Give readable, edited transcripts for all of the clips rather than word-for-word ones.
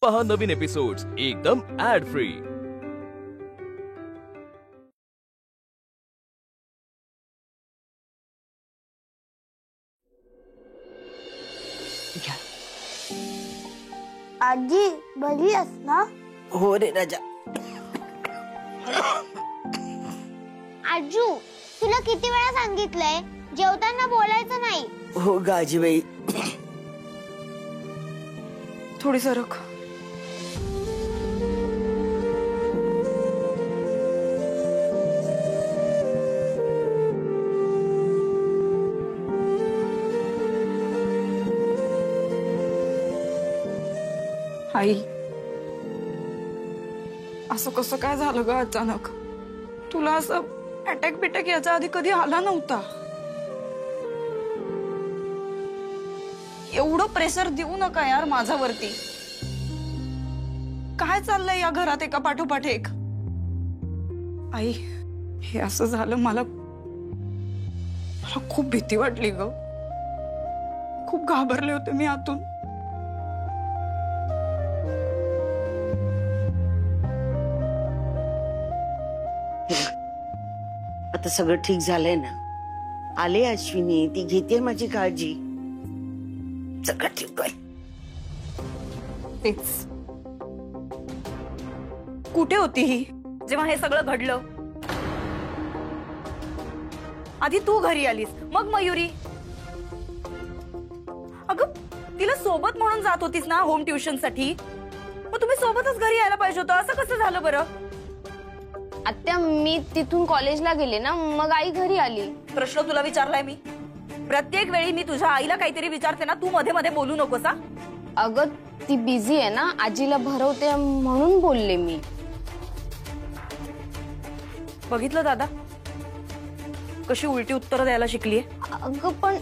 पहा नवीन एपिसोड्स एकदम add free. आजी बरी आहेस ना? हो रे राजा। आजू तुला किती वेळा सांगितलंय जेवताना बोलायचं नाही? हो गाजीबाई। थोडी सरक। आई असं कसं काय झालं ग अचानक? तुला असं अटॅक बिटॅक याच्या आधी कधी आला नव्हता। एवढं प्रेशर देऊ नका यार माझ्यावरती। काय चाललंय या घरात एका पाठोपाठ एक? आई हे असं झालं मला खूप भीती वाटली ग। खूप घाबरले होते मी आतून। आता सगळं ठीक झालंय ना? आले अश्विनी, ती घेते माझी काळजी। सगळं ठीक आहे। तेच कुठे होती ही जेव्हा हे सगळं घडलं? आधी तू घरी आलीस, मग मयुरी। अगं तिला सोबत म्हणून जात होतीस ना होम ट्युशन साठी, मग तुम्ही सोबतच घरी यायला पाहिजे होतं। असं कसं झालं बरं? आत्या मी तिथून कॉलेजला गेले ना, मग आई घरी आली। प्रश्न तुला विचारलाय मी। प्रत्येक वेळी मी तुझ्या आईला काहीतरी विचारते ना, तू मध्ये मध्ये बोलू नकोस हा। अगं ती बिझी आहे ना, आजीला भरवते म्हणून बोलले मी। बघितलं दादा कशी उलटी उत्तर द्यायला शिकलीये। अगं पण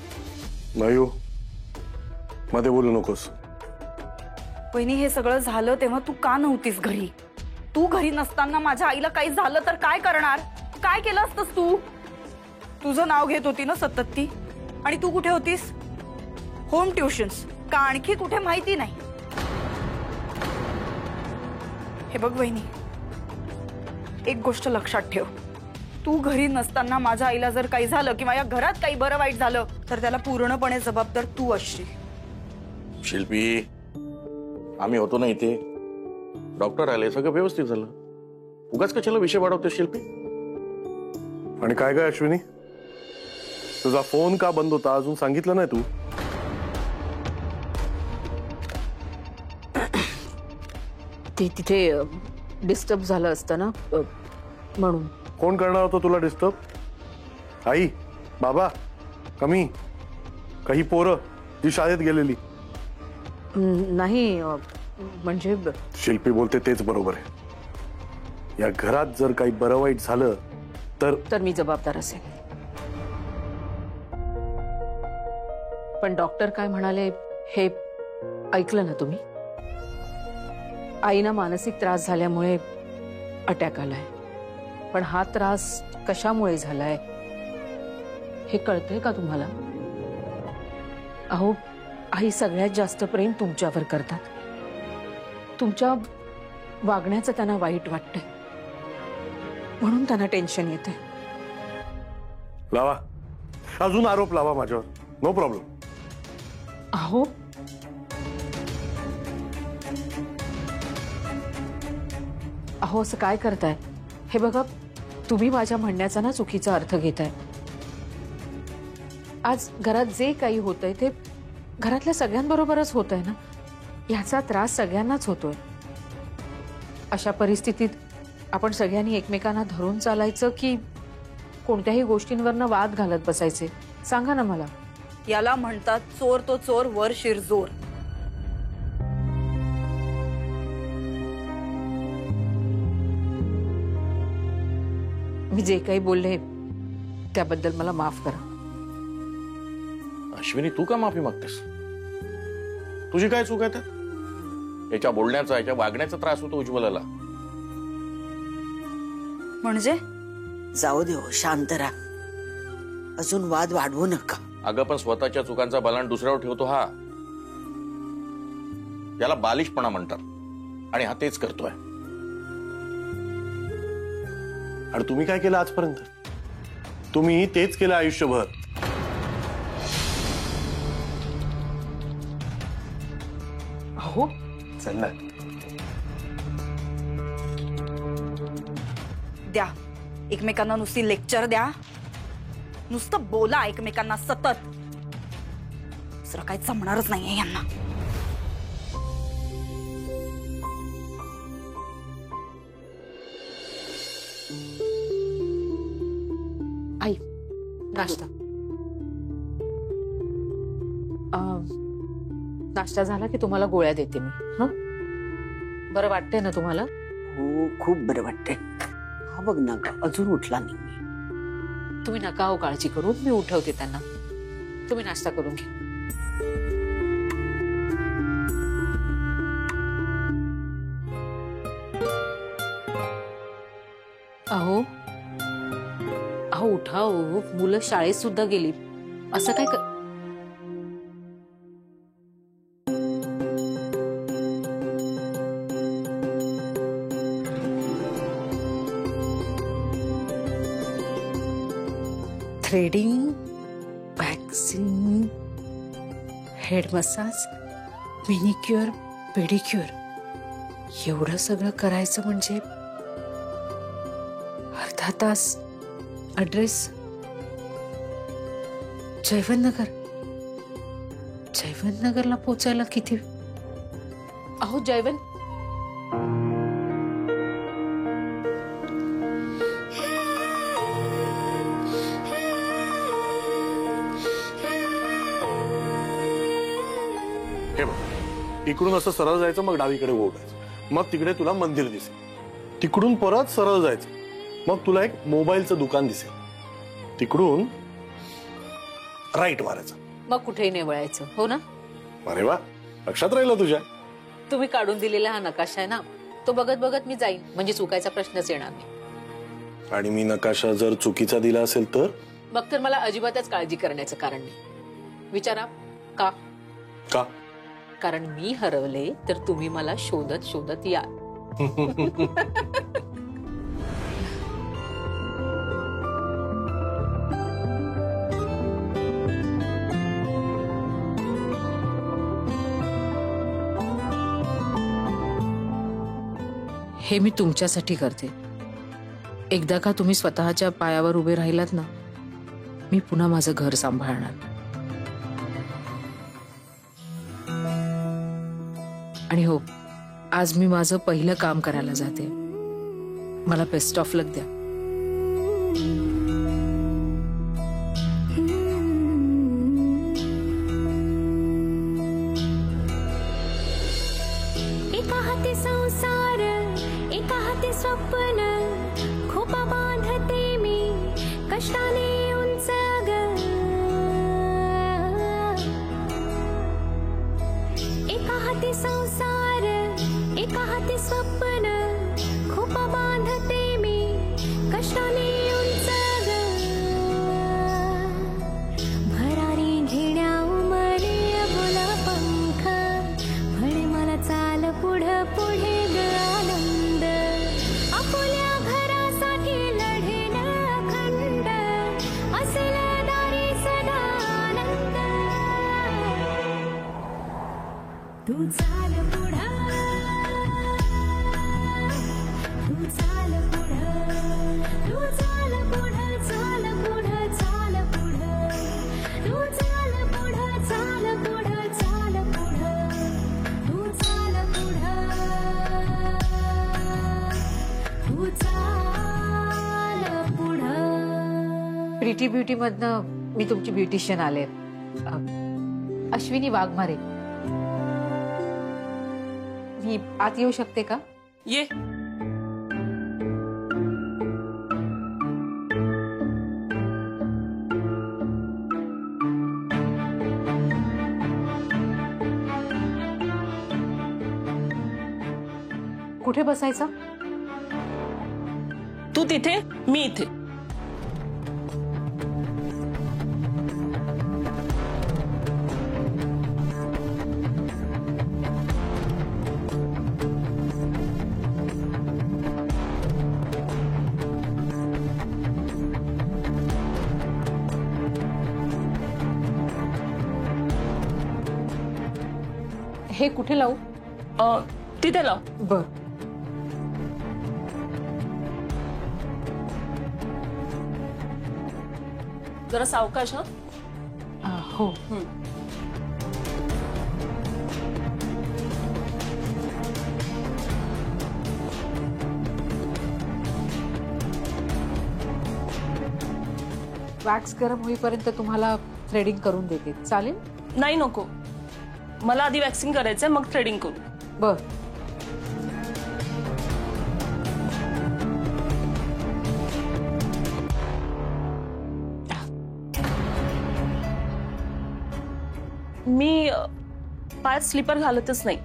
नाही हो, मध्ये बोलू नकोस। वहिनी हे सगळं झालं तेव्हा तू का नव्हतीस घरी? तू घरी नसताना माझ्या आईला काही झालं तर काय करणार? काय केलं असतंस तू? तुझं नाव घेत होती ना सतत ती, आणि तू कुठे होतीस? होम ट्युशन्स का आणखी कुठे माहिती नाही। हे बघ वहिनी, एक गोष्ट लक्षात ठेव, तू घरी नसताना माझ्या आईला जर काही झालं किंवा या घरात काही बरं वाईट झालं तर त्याला पूर्णपणे जबाबदार तू असशील। शिल्पी, आम्ही होतो ना इथे, डॉक्टर आले, सगळं व्यवस्थित झालं। उगाच कशाला विषय वाढवते शिल्पी? आणि काय काय अश्विनी, तुझा फोन का बंद होता अजून सांगितलं नाही तू? ती तिथे डिस्टर्ब झालं असतं ना म्हणून। कोण करणार होतं तुला डिस्टर्ब? आई, बाबा, कमी काही पोरं जी शाळेत गेलेली? नाही म्हणजे शिल्पी बोलते तेच बरोबर आहे। या घरात जर काही बरं वाईट झालं तर मी जबाबदार असेल। पण डॉक्टर काय म्हणाले हे ऐकलं ना तुम्ही? आईना मानसिक त्रास झाल्यामुळे अटॅक आलाय। पण हा त्रास कशामुळे झालाय हे कळतंय का तुम्हाला? अहो, आई सगळ्यात जास्त प्रेम तुमच्यावर करतात। तुमच्या वागण्याचं त्यांना वाईट वाटतंय म्हणून त्यांना टेन्शन येते। लावा, अजून आरोप लावा माझ्यावर, नो प्रॉब्लेम। अहो अहो असं काय करताय? हे बघा, तुम्ही माझ्या म्हणण्याचा ना चुकीचा अर्थ घेताय। आज घरात जे काही होतंय ते घरातल्या सगळ्यांबरोबरच होतंय ना, याचा त्रास सगळ्यांनाच होतोय। अशा परिस्थितीत आपण सगळ्यांनी एकमेकांना धरून चालायचं की कोणत्याही गोष्टींवरनं वाद घालत बसायचे? सांगा ना मला। याला म्हणतात चोर तो चोर वर शिरजोर। मी जे काही बोलले त्याबद्दल मला माफ करा। अश्विनी, तू का माफी मागतेस? तुझी काय चूक आहे त्यात? याच्या बोलण्याचा, याच्या वागण्याचा त्रास होतो उज्ज्वलाला। म्हणजे जाऊ दे हो, शांत राहा, अजून वाद वाढवू नका। अगं पण स्वतःच्या चुकांचा बलान दुसऱ्यावर ठेवतो हा, याला बालिशपणा म्हणतात। आणि हा तेच करतोय. आणि तुम्ही काय केलं आजपर्यंत? तुम्ही तेच केलं आयुष्यभर. अहो चल ना. द्या एकमेकांना नुसती लेक्चर द्या, नुसतं बोला एकमेकांना सतत. दुसरं काही जमणारच नाहीये यांना. आई नाश्ता. नाश्ता झाला की तुम्हाला गोळ्या देते मी. हं? बरं वाटतंय ना तुम्हाला? हो खूप बरं वाटतंय. हा बघ ना ग, अजून उठला नाही. तुम्ही नका हो काळजी करू, मी उठवते त्यांना. तुम्ही नाश्ता करून घ्या. अहो अहो उठा हो, मुलं शाळेत सुद्धा गेली. असं काय threading, waxing, head massage, manicure, pedicure एवढं सगळं करायचं म्हणजे अर्धा तास. ॲड्रेस जयवंतनगर. जयवंतनगरला पोचायला किती? अहो जयवंत हे बघ, इकडून असं सरळ जायचं, मग डावीकडे ओढायचं, मग तिकडे तुला मंदिर दिसेल. तिकडून परत सरळ जायचं, मग तुला एक मोबाईलचं दुकान दिसेल. तिकडून राईट मारायचं, मग कुठेही नाही वळायचं. हो ना? अरे वा, लक्षात राहिलं तुझ्या. तुम्ही काढून दिलेला हा नकाशा आहे ना, तो बघत बघत मी जाईन, म्हणजे चुकायचा प्रश्नच येणार नाही. आणि मी नकाशा जर चुकीचा दिला असेल तर? मग तर मला अजिबातच काळजी करण्याचं कारण नाही. विचारा का? का? कारण मी हरवले तर तुम्ही मला शोधत शोधत याल. हे मी तुमच्यासाठी करते. एकदा का तुम्ही स्वतःच्या पायावर उभे राहिलात ना, मी पुन्हा माझं घर सांभाळणार. आणि हो, आज मी माझं पहिलं काम करायला जाते. मला बेस्ट ऑफ लक द्या. एका हाती संसार, एका हाती स्वप्न, खूप बांधते मी कष्टाने उंच ग. एका हाती संसार, एका हाती स्वप्न, खूप बांधते मी कष्टाने उंच ग. भरारी घेण्या उमरे अबोला पंख, म्हणे मला चाल पुढं पुढे ग आनंद. आपुल्या घरासाठी लढेन अखंड, असेल दारी सदा आनंद. तू चाल पुढं, तू चाल पुढं, तू चाल पुढं, चाल पुढं, चाल पुढं, तू चाल पुढं, चाल पुढं, चाल पुढं, तू चाल पुढं, तू चाल पुढं. प्रीटी ब्युटी मधनं मी तुमची ब्युटिशियन आले. अश्विनी वाघमारे. मी आत येऊ शकते का? ये. कुठे बसायचं? तू तिथे, मी इथे. हे कुठे लावू? तिथे लाव. बर. जरा सावकाश. हा हो. वॅक्स गरम होईपर्यंत तुम्हाला थ्रेडिंग करून देते, चालेल? नाही नको, मला आधी वॅक्सिंग करायचंय मग थ्रेडिंग करू. बर. मी पायात स्लीपर घालतच नाही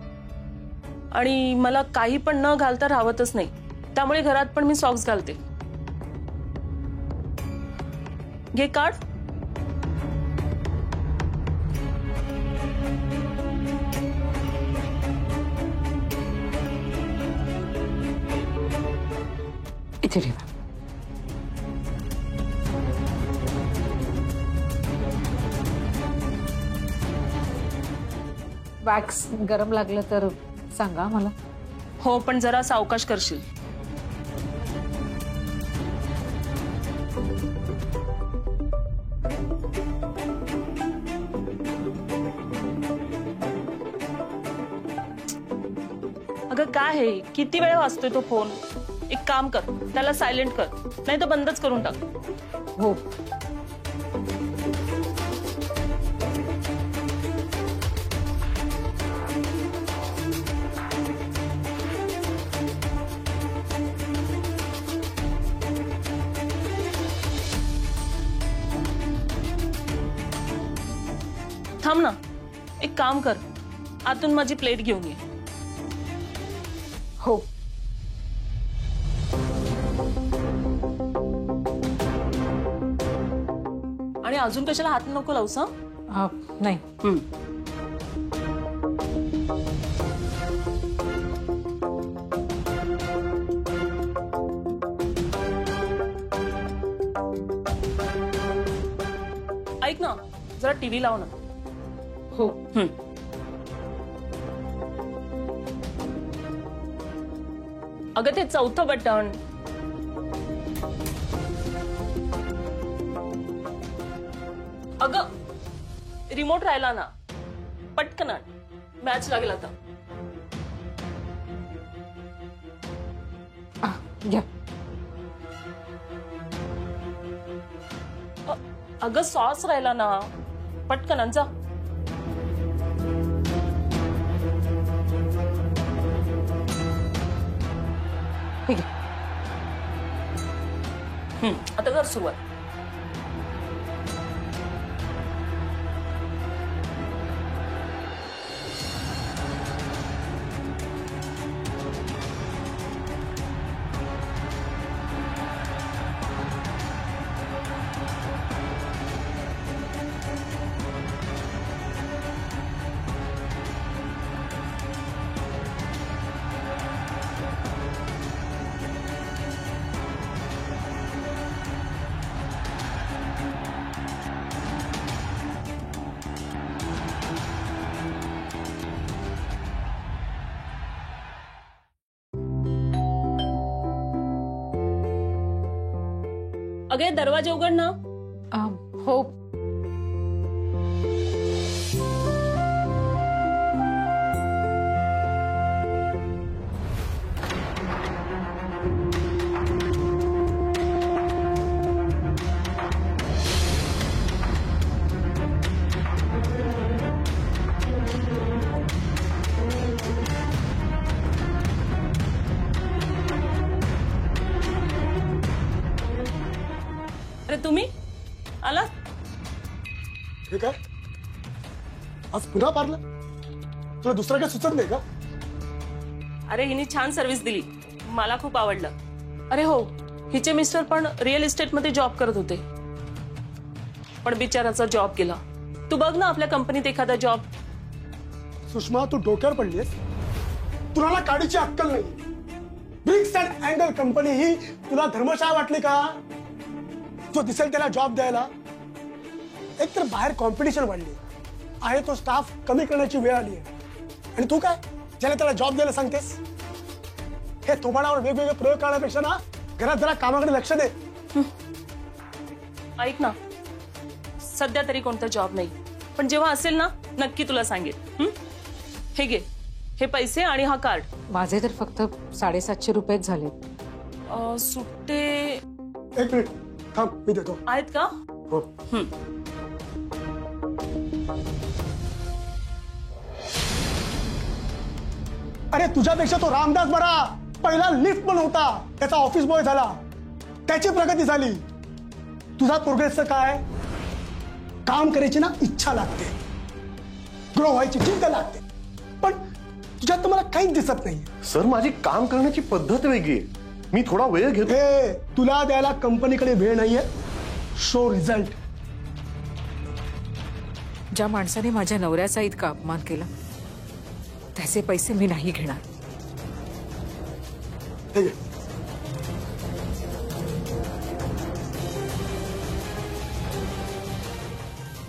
आणि मला काही पण न घालता राहतच नाही, त्यामुळे घरात पण मी सॉक्स घालते. घे काढ. इथे ठेवा. वॅक्स गरम लागलं तर सांगा मला. हो, पण जरा सावकाश करशील. अगं काय आहे, किती वेळ वाजतोय तो फोन? एक काम कर, त्याला सायलेंट कर, नाही तर बंदच करून टाक. हो. थांब ना, एक काम कर, आतून माझी प्लेट घेऊन ये. हो. आणि अजून कशाला हात नको लावूस. नाही. ऐक ना, जरा टीव्ही लाव ना. हो. अगं ते चौथं बटन. अगं रिमोट राहिला ना, पटकन आण, मॅच लागेल आता. घ्या. अगं सॉस राहिला ना, पटकन आण जा. ठीक आहे. आता कर सुरुवात. अगे दरवाजा उघड ना. हो. अरे तुम्ही आला? हे काय आज पुन्हा पारलं? तुला दुसरं काय सुचत नाही का? अरे हिने छान सर्व्हिस दिली, मला खूप आवडलं. अरे हो, हिचे मिस्टर पण रिअल इस्टेट मध्ये जॉब करत होते, पण बिचाराचा जॉब गेला. तू बघ ना आपल्या कंपनीत एखादा जॉब. सुषमा, तू डोक्यावर पडलीस? तुला ना काडीची अक्कल नाही. ब्रिक्स अँड अँगल कंपनी ही तुला धर्मशाळा वाटली का? जो दिसेल त्याला जॉब द्यायला. एक तर बाहेर कॉम्पिटिशन वाढली आहे, तो स्टाफ कमी करण्याची वेळ आली आहे. आणि तू काय ज्याला त्याला जॉब द्यायला सांगतेस? हे थोबाडावर वेगवेगळे प्रयोग करण्यापेक्षा ना घरात जरा कामाकडे लक्ष दे. ऐक ना, सध्या तरी कोणता जॉब नाही, पण जेव्हा असेल ना नक्की तुला सांगेल. हे घे, हे पैसे आणि हा कार्ड. माझे तर फक्त 750 रुपयेच झाले. सुट्टे एक मिनिट थांब, मी देतो. आहेत का? हो. अरे तुझ्यापेक्षा तो रामदास बरा. पहिला लिफ्ट पण होता, त्याचा ऑफिस बॉय झाला, त्याची प्रगती झाली. तुझा प्रोग्रेसचं काय? काम करायची ना इच्छा लागते, ग्रो व्हायची चिंता लागते, पण तुझ्यात तर मला काहीच दिसत नाही. सर माझी काम करण्याची पद्धत वेगळी आहे. मी थोडा वेळ घेतो. हे तुला द्यायला कंपनीकडे वेळ नाहीये. Show result. ज्या माणसाने माझ्या नवऱ्याचा इतका अपमान केला त्याचे पैसे मी नाही घेणार. हे घे.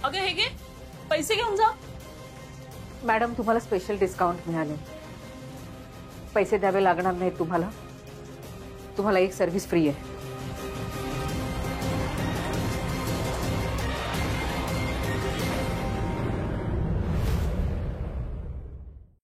अगं हे घे, पैसे घेऊन जा. मॅडम तुम्हाला स्पेशल डिस्काउंट मिळाले. पैसे द्यावे लागणार नाहीत तुम्हाला. तुम्हाला एक सर्व्हिस फ्री आहे.